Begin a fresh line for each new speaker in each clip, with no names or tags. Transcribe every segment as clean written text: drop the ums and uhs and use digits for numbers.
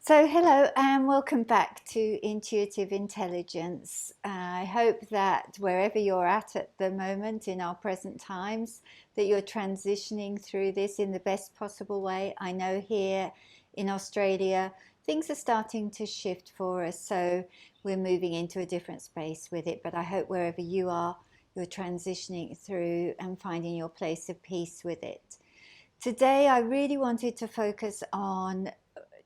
So, hello and welcome back to Intuitive Intelligence. I hope that wherever you're at the moment in our present times, that you're transitioning through this in the best possible way. I know here in Australia, things are starting to shift for us, so we're moving into a different space with it. But I hope wherever you are, you're transitioning through and finding your place of peace with it. Today, I really wanted to focus on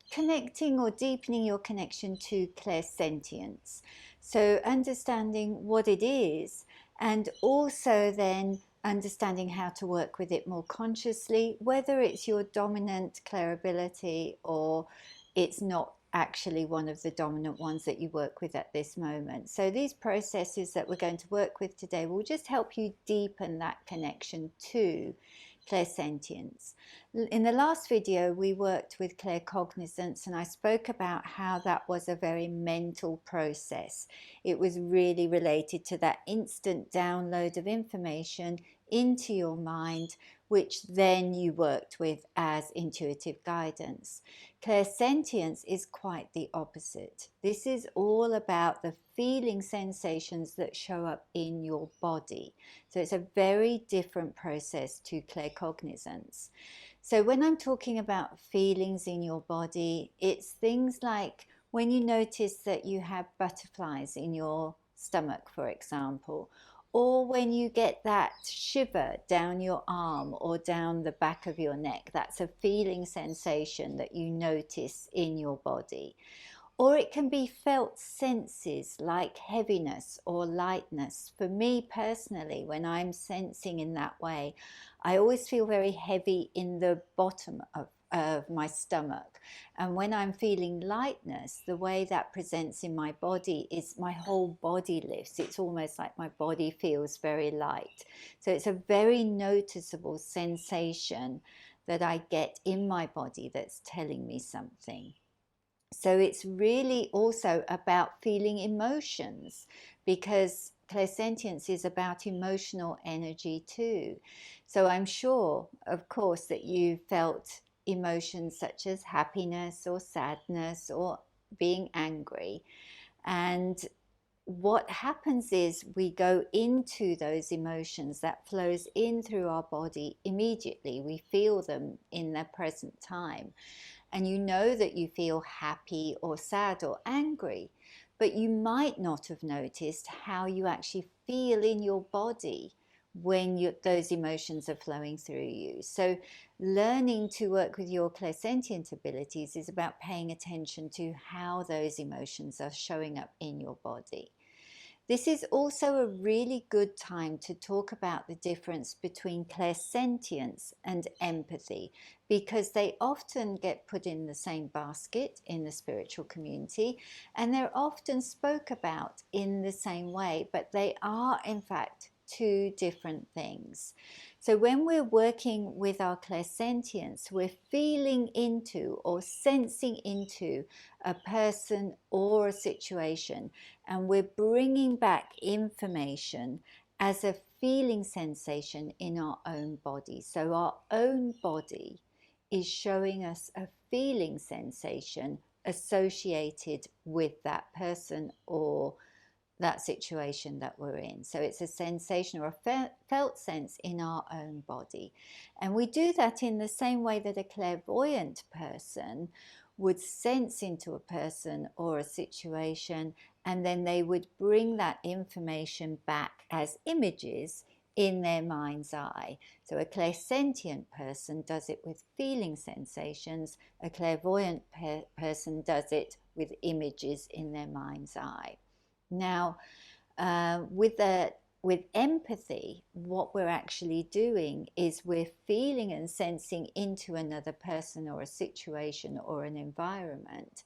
connecting or deepening your connection to clairsentience. So, understanding what it is, and also then understanding how to work with it more consciously, whether it's your dominant clair ability or it's not actually one of the dominant ones that you work with at this moment. So, these processes that we're going to work with today will just help you deepen that connection to clairsentience. In the last video, we worked with claircognizance, and I spoke about how that was a very mental process. It was really related to that instant download of information into your mind, which then you worked with as intuitive guidance. Clairsentience is quite the opposite. This is all about the feeling sensations that show up in your body. So it's a very different process to claircognizance. So when I'm talking about feelings in your body, it's things like when you notice that you have butterflies in your stomach, for example, or when you get that shiver down your arm or down the back of your neck. That's a feeling sensation that you notice in your body. Or it can be felt senses like heaviness or lightness. For me personally, when I'm sensing in that way, I always feel very heavy in the bottom of my stomach. And when I'm feeling lightness, the way that presents in my body is my whole body lifts. It's almost like my body feels very light. So it's a very noticeable sensation that I get in my body that's telling me something. So it's really also about feeling emotions, because clairsentience is about emotional energy too. So I'm sure, of course, that you felt emotions such as happiness or sadness or being angry. And what happens is we go into those emotions that flows in through our body immediately. We feel them in their present time. And you know that you feel happy or sad or angry, but you might not have noticed how you actually feel in your body when those emotions are flowing through you. So learning to work with your clairsentient abilities is about paying attention to how those emotions are showing up in your body. This is also a really good time to talk about the difference between clairsentience and empathy, because they often get put in the same basket in the spiritual community, and they're often spoke about in the same way, but they are in fact two different things. So when we're working with our clairsentience, we're feeling into or sensing into a person or a situation, and we're bringing back information as a feeling sensation in our own body. So our own body is showing us a feeling sensation associated with that person or that situation that we're in. So it's a sensation or a felt sense in our own body. And we do that in the same way that a clairvoyant person would sense into a person or a situation, and then they would bring that information back as images in their mind's eye. So a clairsentient person does it with feeling sensations. A clairvoyant person does it with images in their mind's eye. Now, with empathy, what we're actually doing is we're feeling and sensing into another person or a situation or an environment,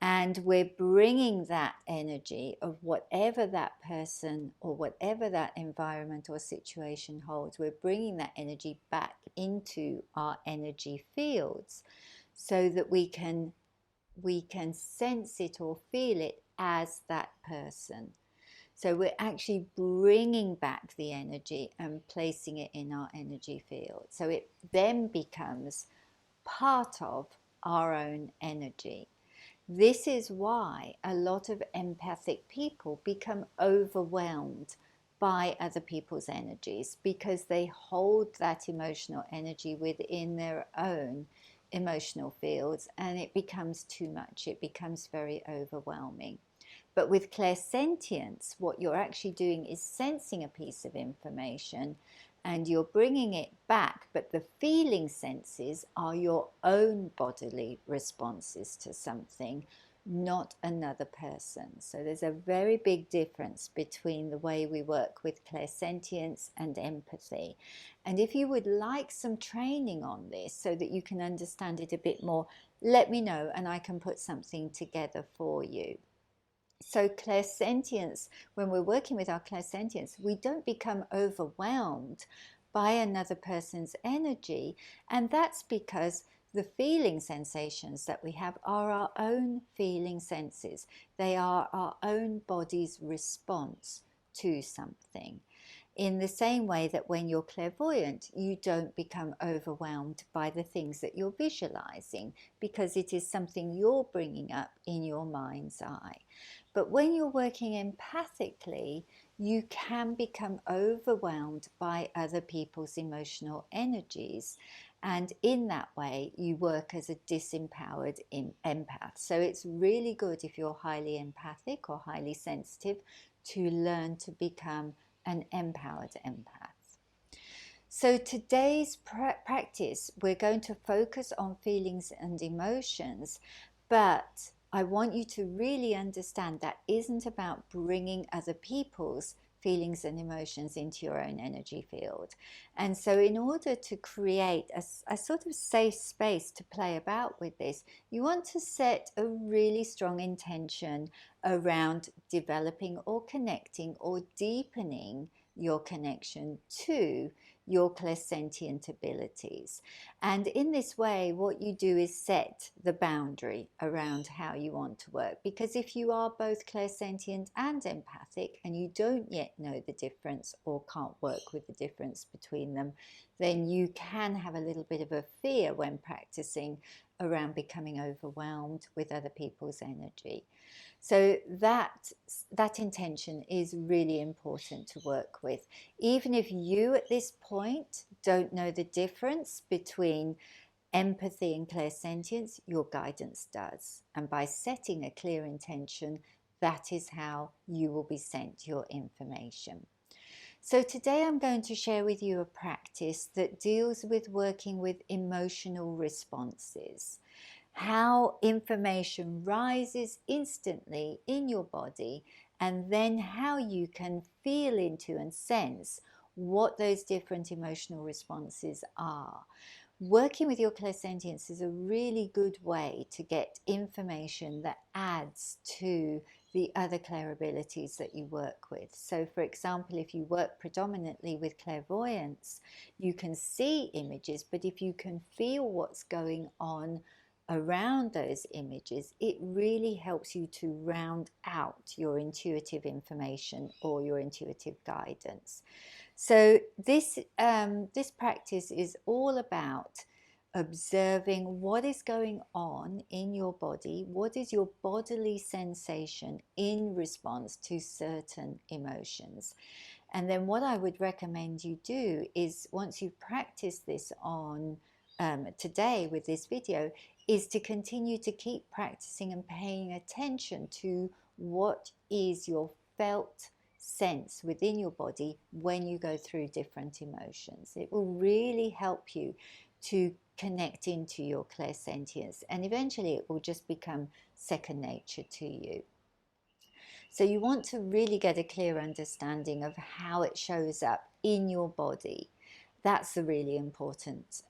and we're bringing that energy of whatever that person or whatever that environment or situation holds, we're bringing that energy back into our energy fields so that we can sense it or feel it as that person. So we're actually bringing back the energy and placing it in our energy field. So it then becomes part of our own energy. This is why a lot of empathic people become overwhelmed by other people's energies, because they hold that emotional energy within their own emotional fields, and it becomes too much. It becomes very overwhelming. But with clairsentience, what you're actually doing is sensing a piece of information and you're bringing it back, but the feeling senses are your own bodily responses to something, not another person. So there's a very big difference between the way we work with clairsentience and empathy. And if you would like some training on this so that you can understand it a bit more, let me know and I can put something together for you. So clairsentience, when we're working with our clairsentience, we don't become overwhelmed by another person's energy, and that's because the feeling sensations that we have are our own feeling senses. They are our own body's response to something. In the same way that when you're clairvoyant, you don't become overwhelmed by the things that you're visualizing, because it is something you're bringing up in your mind's eye. But when you're working empathically, you can become overwhelmed by other people's emotional energies. And in that way, you work as a disempowered empath. So it's really good if you're highly empathic or highly sensitive to learn to become an empowered empath. So today's practice, we're going to focus on feelings and emotions, but I want you to really understand that isn't about bringing other people's feelings and emotions into your own energy field. And so in order to create a sort of safe space to play about with this, you want to set a really strong intention around developing or connecting or deepening your connection to your clairsentient abilities. And in this way, what you do is set the boundary around how you want to work. Because if you are both clairsentient and empathic and you don't yet know the difference or can't work with the difference between them, then you can have a little bit of a fear when practicing around becoming overwhelmed with other people's energy. So that intention is really important to work with. Even if you at this point don't know the difference between empathy and clairsentience, your guidance does. And by setting a clear intention, that is how you will be sent your information. So today I'm going to share with you a practice that deals with working with emotional responses. How information rises instantly in your body, and then how you can feel into and sense what those different emotional responses are. Working with your clairsentience is a really good way to get information that adds to the other clair abilities that you work with. So for example, if you work predominantly with clairvoyance, you can see images, but if you can feel what's going on around those images, it really helps you to round out your intuitive information or your intuitive guidance. So this practice is all about observing what is going on in your body, what is your bodily sensation in response to certain emotions. And then what I would recommend you do is, once you've practiced this on today with this video, is to continue to keep practicing and paying attention to what is your felt sense within your body when you go through different emotions. It will really help you to connect into your clairsentience, and eventually it will just become second nature to you. So you want to really get a clear understanding of how it shows up in your body. That's the really important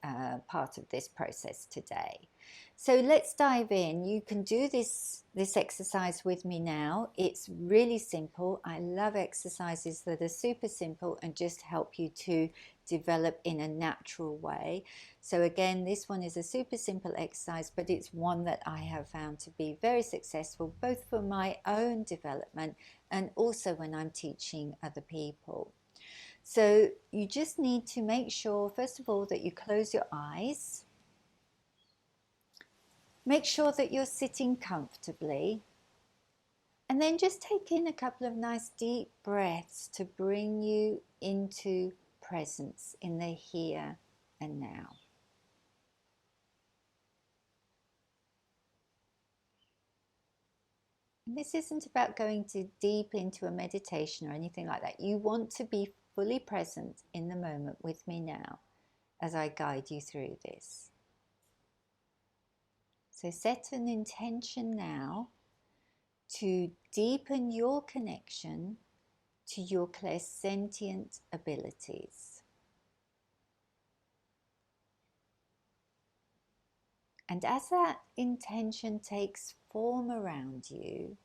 part of this process today. So let's dive in. You can do this exercise with me now. It's really simple. I love exercises that are super simple and just help you to develop in a natural way. So again, this one is a super simple exercise, but it's one that I have found to be very successful, both for my own development and also when I'm teaching other people. So you just need to make sure, first of all, that you close your eyes. Make sure that you're sitting comfortably, and then just take in a couple of nice deep breaths to bring you into presence in the here and now. And this isn't about going too deep into a meditation or anything like that. You want to be fully present in the moment with me now as I guide you through this. So set an intention now to deepen your connection to your clairsentient abilities. And as that intention takes form around you,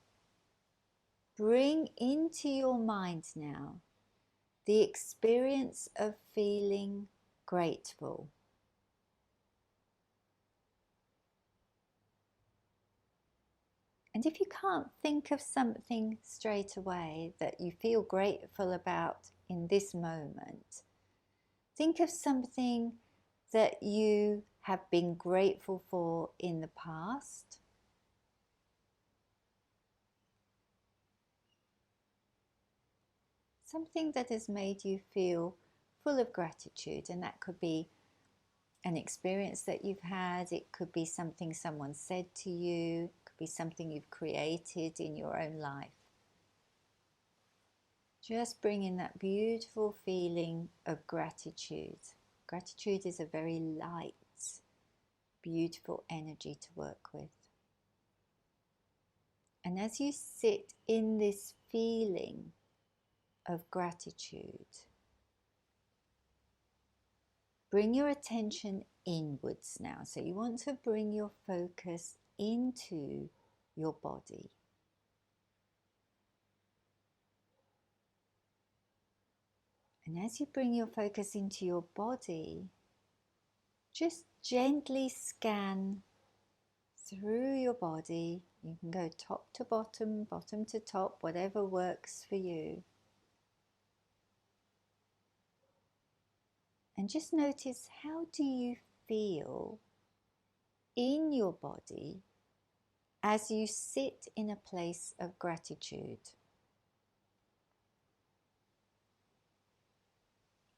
bring into your mind now the experience of feeling grateful. And if you can't think of something straight away that you feel grateful about in this moment, think of something that you have been grateful for in the past. Something that has made you feel full of gratitude, and that could be an experience that you've had, it could be something someone said to you, it could be something you've created in your own life. Just bring in that beautiful feeling of gratitude. Gratitude is a very light, beautiful energy to work with. And as you sit in this feeling of gratitude, bring your attention inwards now. So you want to bring your focus into your body. And as you bring your focus into your body, just gently scan through your body. You can go top to bottom, bottom to top, whatever works for you. And just notice, how do you feel in your body as you sit in a place of gratitude?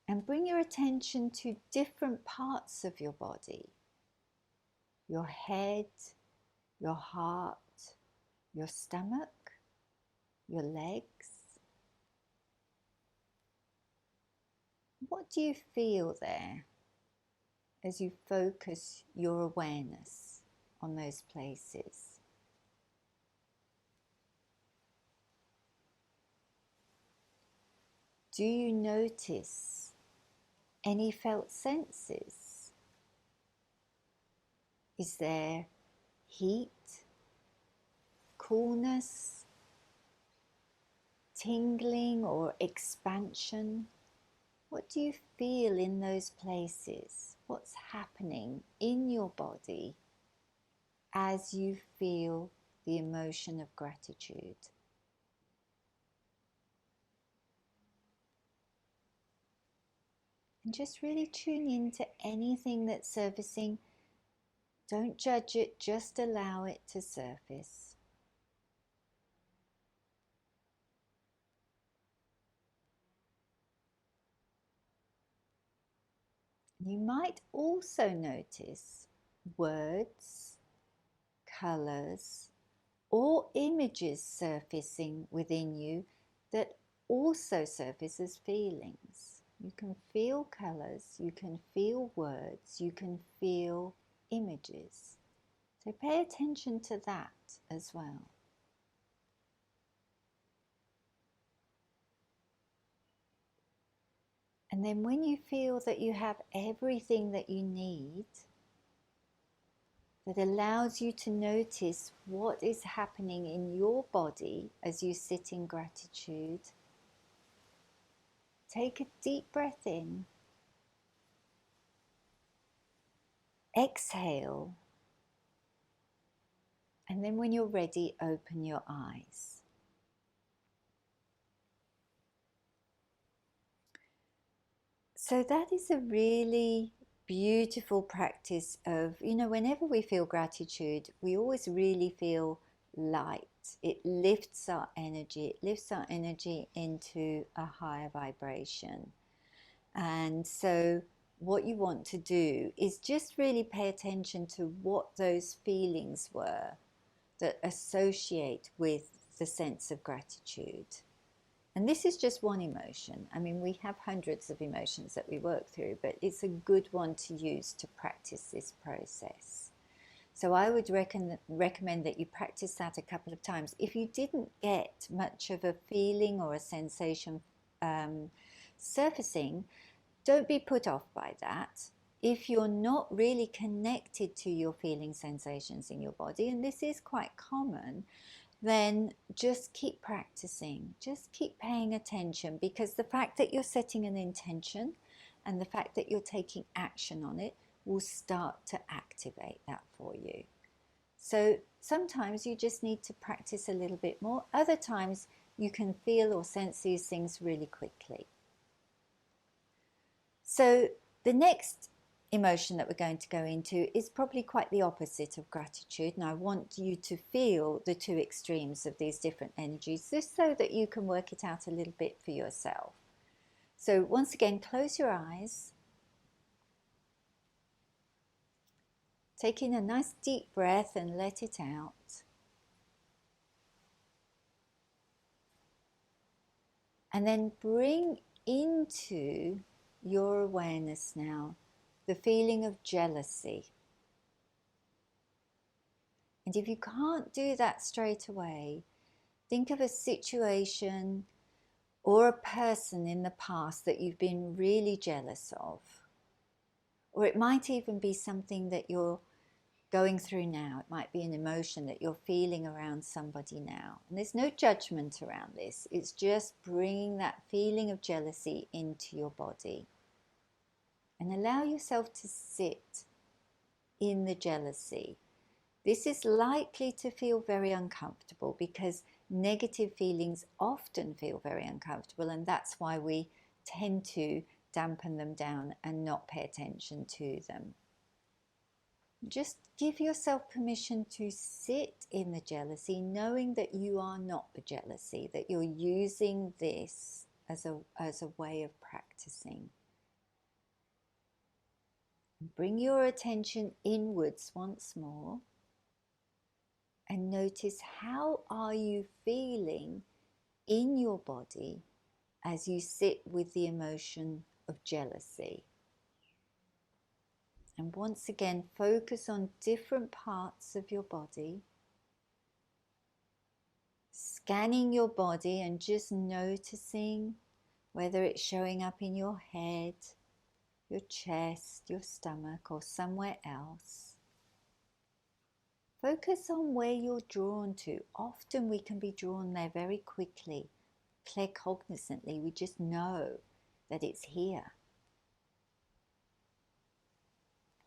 And bring your attention to different parts of your body. Your head, your heart, your stomach, your legs. What do you feel there as you focus your awareness on those places? Do you notice any felt senses? Is there heat, coolness, tingling or expansion? What do you feel in those places? What's happening in your body as you feel the emotion of gratitude? And just really tune into anything that's surfacing. Don't judge it, just allow it to surface. You might also notice words, colours, or images surfacing within you that also surface as feelings. You can feel colours, you can feel words, you can feel images. So pay attention to that as well. And then when you feel that you have everything that you need, that allows you to notice what is happening in your body as you sit in gratitude, take a deep breath in, exhale, and then when you're ready, open your eyes. So that is a really beautiful practice of, whenever we feel gratitude, we always really feel light. It lifts our energy. It lifts our energy into a higher vibration. And so what you want to do is just really pay attention to what those feelings were that associate with the sense of gratitude. And this is just one emotion. I mean, we have hundreds of emotions that we work through, but it's a good one to use to practice this process. So I would recommend that you practice that a couple of times. If you didn't get much of a feeling or a sensation surfacing, don't be put off by that. If you're not really connected to your feeling sensations in your body, and this is quite common, then just keep practicing, just keep paying attention, because the fact that you're setting an intention and the fact that you're taking action on it will start to activate that for you. So sometimes you just need to practice a little bit more. Other times you can feel or sense these things really quickly. So the next emotion that we're going to go into is probably quite the opposite of gratitude, and I want you to feel the two extremes of these different energies, just so that you can work it out a little bit for yourself. So once again, close your eyes, take in a nice deep breath and let it out. And then bring into your awareness now the feeling of jealousy. And if you can't do that straight away, think of a situation or a person in the past that you've been really jealous of. Or it might even be something that you're going through now. It might be an emotion that you're feeling around somebody now. And there's no judgment around this. It's just bringing that feeling of jealousy into your body. And allow yourself to sit in the jealousy. This is likely to feel very uncomfortable because negative feelings often feel very uncomfortable, and that's why we tend to dampen them down and not pay attention to them. Just give yourself permission to sit in the jealousy, knowing that you are not the jealousy, that you're using this as a way of practicing. Bring your attention inwards once more. And notice, how are you feeling in your body as you sit with the emotion of jealousy? And once again, focus on different parts of your body, scanning your body and just noticing whether it's showing up in your head, your chest, your stomach, or somewhere else. Focus on where you're drawn to. Often we can be drawn there very quickly, claircognizantly. We just know that it's here.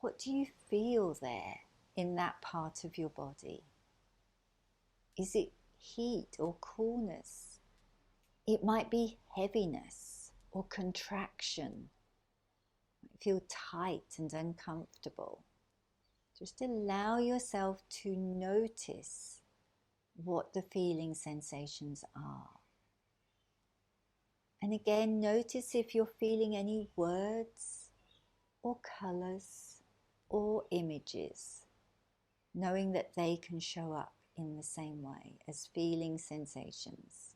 What do you feel there in that part of your body? Is it heat or coolness? It might be heaviness or contraction. You might feel tight and uncomfortable. Just allow yourself to notice what the feeling sensations are. And again, notice if you're feeling any words or colours or images, knowing that they can show up in the same way as feeling sensations.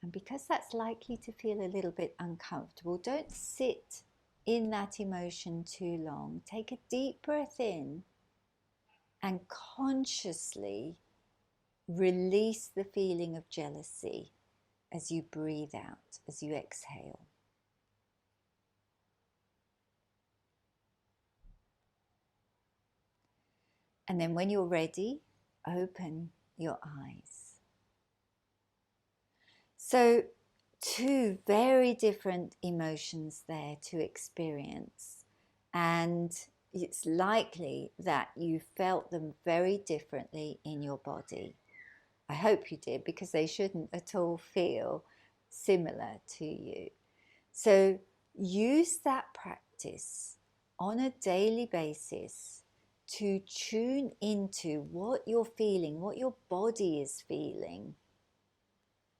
And because that's likely to feel a little bit uncomfortable, don't sit in that emotion too long. Take a deep breath in and consciously release the feeling of jealousy as you breathe out, as you exhale. And then when you're ready, open your eyes. So, two very different emotions there to experience, and it's likely that you felt them very differently in your body. I hope you did, because they shouldn't at all feel similar to you. So use that practice on a daily basis to tune into what you're feeling, what your body is feeling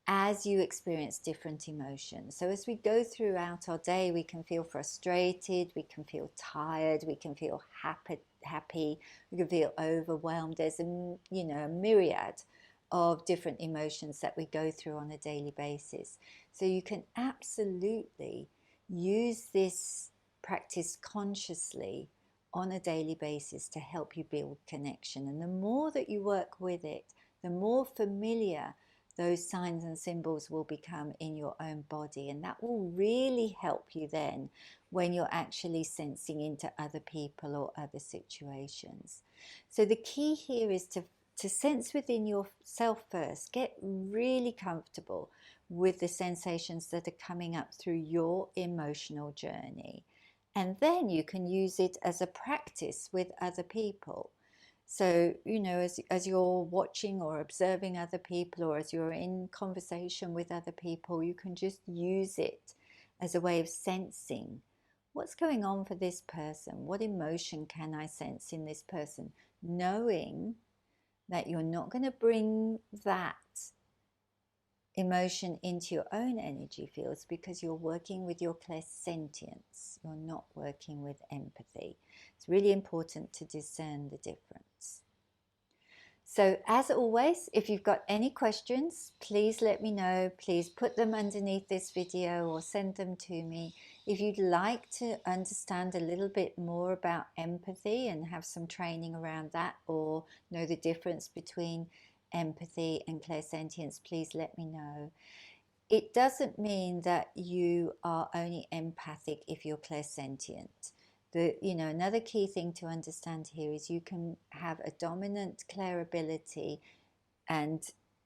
as you experience different emotions. So as we go throughout our day, we can feel frustrated, we can feel tired, we can feel happy, we can feel overwhelmed. There's a myriad of different emotions that we go through on a daily basis. So you can absolutely use this practice consciously on a daily basis to help you build connection. And the more that you work with it, the more familiar those signs and symbols will become in your own body, and that will really help you then when you're actually sensing into other people or other situations. So the key here is to sense within yourself first. Get really comfortable with the sensations that are coming up through your emotional journey, and then you can use it as a practice with other people. So, as you're watching or observing other people, or as you're in conversation with other people, you can just use it as a way of sensing what's going on for this person. What emotion can I sense in this person? Knowing that you're not going to bring that emotion into your own energy fields because you're working with your clairsentience. You're not working with empathy. It's really important to discern the difference. So as always, if you've got any questions, please let me know. Please put them underneath this video or send them to me. If you'd like to understand a little bit more about empathy and have some training around that, or know the difference between empathy and clairsentience, please let me know. It doesn't mean that you are only empathic if you're clairsentient. Another key thing to understand here is you can have a dominant clairability, and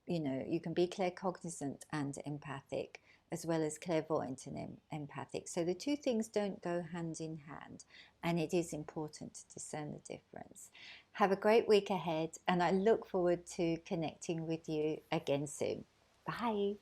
you can be claircognizant and empathic, as well as clairvoyant and empathic. So the two things don't go hand in hand, and it is important to discern the difference. Have a great week ahead, and I look forward to connecting with you again soon. Bye.